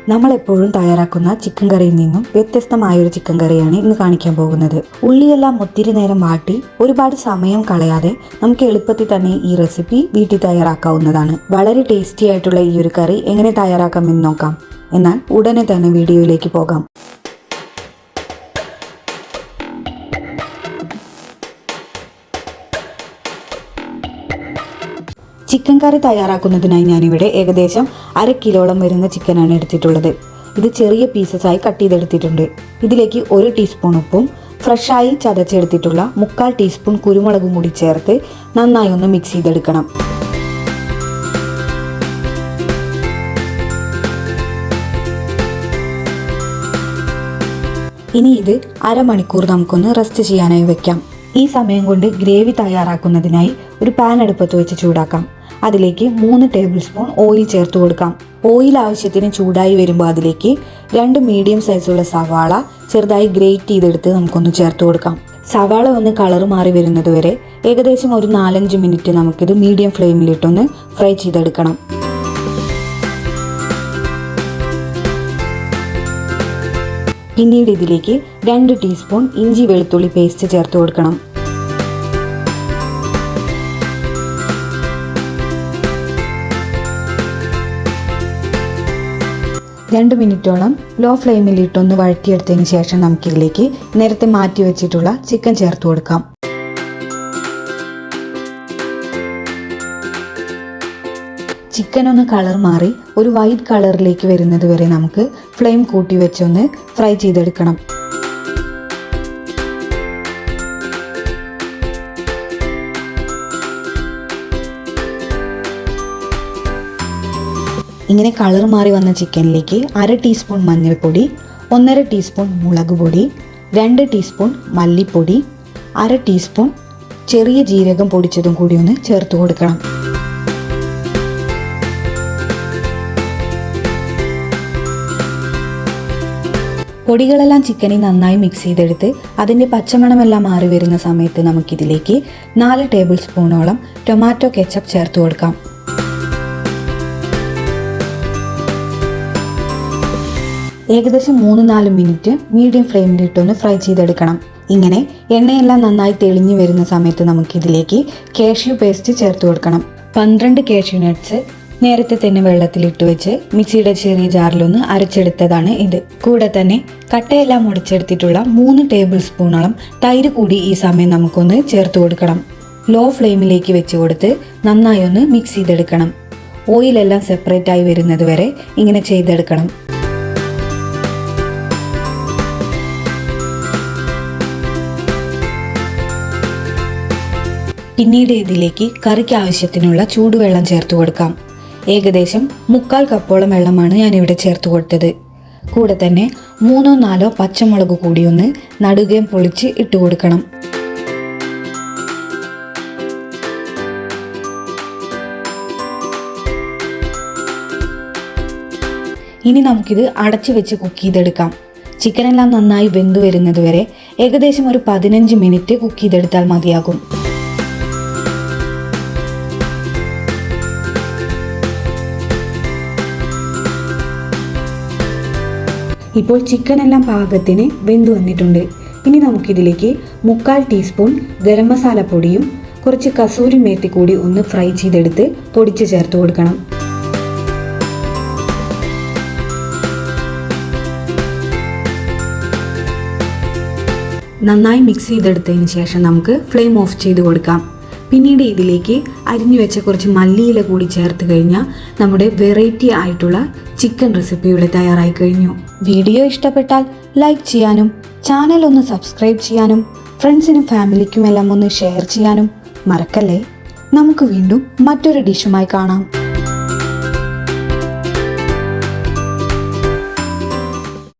നമ്മളെപ്പോഴും തയ്യാറാക്കുന്ന ചിക്കൻ കറിയിൽ നിന്നും വ്യത്യസ്തമായൊരു ചിക്കൻ കറിയാണ് ഇന്ന് കാണിക്കാൻ പോകുന്നത്. ഉള്ളിയെല്ലാം ഒത്തിരി നേരം വാട്ടി ഒരുപാട് സമയം കളയാതെ നമുക്ക് എളുപ്പത്തിൽ തന്നെ ഈ റെസിപ്പി വീട്ടിൽ തയ്യാറാക്കാവുന്നതാണ്. വളരെ ടേസ്റ്റി ആയിട്ടുള്ള ഈ ഒരു കറി എങ്ങനെ തയ്യാറാക്കാമെന്ന് നോക്കാം. എന്നാൽ ഉടനെ തന്നെ വീഡിയോയിലേക്ക് പോകാം. ചിക്കൻ കറി തയ്യാറാക്കുന്നതിനായി ഞാനിവിടെ ഏകദേശം 1/2 കിലോളം വരുന്ന ചിക്കനാണ് എടുത്തിട്ടുള്ളത്. ഇത് ചെറിയ പീസസായി കട്ട് ചെയ്തെടുത്തിട്ടുണ്ട്. ഇതിലേക്ക് 1 ടീസ്പൂൺ ഉപ്പും ഫ്രഷായി ചതച്ചെടുത്തിട്ടുള്ള 1/4 ടീസ്പൂൺ കുരുമുളകും കൂടി ചേർത്ത് നന്നായി ഒന്ന് മിക്സ് ചെയ്തെടുക്കണം. ഇനി ഇത് അരമണിക്കൂർ നമുക്കൊന്ന് റെസ്റ്റ് ചെയ്യാനായി വെക്കാം. ഈ സമയം കൊണ്ട് ഗ്രേവി തയ്യാറാക്കുന്നതിനായി ഒരു പാൻ അടുപ്പത്ത് വെച്ച് ചൂടാക്കാം. അതിലേക്ക് 3 ടേബിൾ സ്പൂൺ ഓയിൽ ചേർത്ത് കൊടുക്കാം. ഓയിൽ ആവശ്യത്തിന് ചൂടായി വരുമ്പോൾ അതിലേക്ക് 2 മീഡിയം സൈസുള്ള സവാള ചെറുതായി ഗ്രേറ്റ് ചെയ്തെടുത്ത് നമുക്കൊന്ന് ചേർത്ത് കൊടുക്കാം. സവാള ഒന്ന് കളർ മാറി വരുന്നത് വരെ ഏകദേശം ഒരു 4-5 മിനിറ്റ് നമുക്കിത് മീഡിയം ഫ്ലെയിമിലിട്ടൊന്ന് ഫ്രൈ ചെയ്തെടുക്കണം. പിന്നീട് ഇതിലേക്ക് 2 ടീസ്പൂൺ ഇഞ്ചി വെളുത്തുള്ളി പേസ്റ്റ് ചേർത്ത് കൊടുക്കണം. 2 മിനിറ്റോളം ലോ ഫ്ലെയിമിലിട്ടൊന്ന് വഴറ്റിയെടുത്തതിന് ശേഷം നമുക്കിതിലേക്ക് നേരത്തെ മാറ്റി വെച്ചിട്ടുള്ള ചിക്കൻ ചേർത്ത് കൊടുക്കാം. ചിക്കൻ ഒന്ന് കളർ മാറി ഒരു വൈറ്റ് കളറിലേക്ക് വരുന്നത് വരെ നമുക്ക് ഫ്ലെയിം കൂട്ടി വെച്ചൊന്ന് ഫ്രൈ ചെയ്തെടുക്കണം. ഇങ്ങനെ കളർ മാറി വന്ന ചിക്കനിലേക്ക് 1/2 ടീസ്പൂൺ മഞ്ഞൾപ്പൊടി, 1/2 ടീസ്പൂൺ മുളക് പൊടി, 2 ടീസ്പൂൺ മല്ലിപ്പൊടി, 1/2 ടീസ്പൂൺ ചെറിയ ജീരകം പൊടിച്ചതും കൂടി ഒന്ന് ചേർത്ത് കൊടുക്കണം. പൊടികളെല്ലാം ചിക്കനിൽ നന്നായി മിക്സ് ചെയ്തെടുത്ത് അതിൻ്റെ പച്ചമണമെല്ലാം മാറി വരുന്ന സമയത്ത് നമുക്കിതിലേക്ക് 4 ടേബിൾ സ്പൂണോളം ടൊമാറ്റോ കെച്ചപ്പ് ചേർത്ത് കൊടുക്കാം. ഏകദേശം 3-4 മിനിറ്റ് മീഡിയം ഫ്ലെയിമിലിട്ടൊന്ന് ഫ്രൈ ചെയ്തെടുക്കണം. ഇങ്ങനെ എണ്ണയെല്ലാം നന്നായി തെളിഞ്ഞു വരുന്ന സമയത്ത് നമുക്കിതിലേക്ക് കാഷ്യൂ പേസ്റ്റ് ചേർത്ത് കൊടുക്കണം. 12 കാഷ്യൂ നട്ട്സ് നേരത്തെ തന്നെ വെള്ളത്തിലിട്ട് വെച്ച് മിക്സിയുടെ ചെറിയ ജാറിലൊന്ന് അരച്ചെടുത്തതാണ് ഇത്. കൂടെ തന്നെ കട്ടയെല്ലാം ഉടച്ചെടുത്തിട്ടുള്ള 3 ടേബിൾ സ്പൂണോളം തൈര് കൂടി ഈ സമയം നമുക്കൊന്ന് ചേർത്ത് കൊടുക്കണം. ലോ ഫ്ലെയിമിലേക്ക് വെച്ച് കൊടുത്ത് നന്നായി ഒന്ന് മിക്സ് ചെയ്തെടുക്കണം. ഓയിലെല്ലാം സെപ്പറേറ്റ് ആയി വരുന്നത് വരെ ഇങ്ങനെ ചെയ്തെടുക്കണം. പിന്നീട് ഇതിലേക്ക് കറിക്ക് ആവശ്യത്തിനുള്ള ചൂടുവെള്ളം ചേർത്ത് കൊടുക്കാം. ഏകദേശം 1/4 കപ്പോളം വെള്ളമാണ് ഞാനിവിടെ ചേർത്ത് കൊടുത്തത്. കൂടെ തന്നെ 3-4 പച്ചമുളക് കൂടി ഒന്ന് നടുകയും പൊളിച്ച് ഇട്ട് കൊടുക്കണം. ഇനി നമുക്കിത് അടച്ചു വെച്ച് കുക്ക് ചെയ്തെടുക്കാം. ചിക്കനെല്ലാം നന്നായി വെന്തു വരുന്നത് വരെ ഏകദേശം ഒരു 15 മിനിറ്റ് കുക്ക് ചെയ്തെടുത്താൽ മതിയാകും. ഇപ്പോൾ ചിക്കനെല്ലാം പാകത്തിന് വെന്തു വന്നിട്ടുണ്ട്. ഇനി നമുക്കിതിലേക്ക് 1/4 ടീസ്പൂൺ ഗരം മസാല പൊടിയും കുറച്ച് കസൂരി മേത്തി കൂടി ഒന്ന് ഫ്രൈ ചെയ്തെടുത്ത് പൊടിച്ച് ചേർത്ത് കൊടുക്കണം. നന്നായി മിക്സ് ചെയ്തെടുത്തതിന് ശേഷം നമുക്ക് ഫ്ലെയിം ഓഫ് ചെയ്ത് കൊടുക്കാം. പിന്നീട് ഇതിലേക്ക് അരിഞ്ഞു വെച്ച കുറച്ച് മല്ലിയില കൂടി ചേർത്ത് കഴിഞ്ഞാൽ നമ്മുടെ വെറൈറ്റി ആയിട്ടുള്ള ചിക്കൻ റെസിപ്പി ഇവിടെ തയ്യാറായി കഴിഞ്ഞു. വീഡിയോ ഇഷ്ടപ്പെട്ടാൽ ലൈക്ക് ചെയ്യാനും ചാനൽ ഒന്ന് സബ്സ്ക്രൈബ് ചെയ്യാനും ഫ്രണ്ട്സിനും ഫാമിലിക്കും എല്ലാം ഒന്ന് ഷെയർ ചെയ്യാനും മറക്കല്ലേ. നമുക്ക് വീണ്ടും മറ്റൊരു ഡിഷുമായി കാണാം.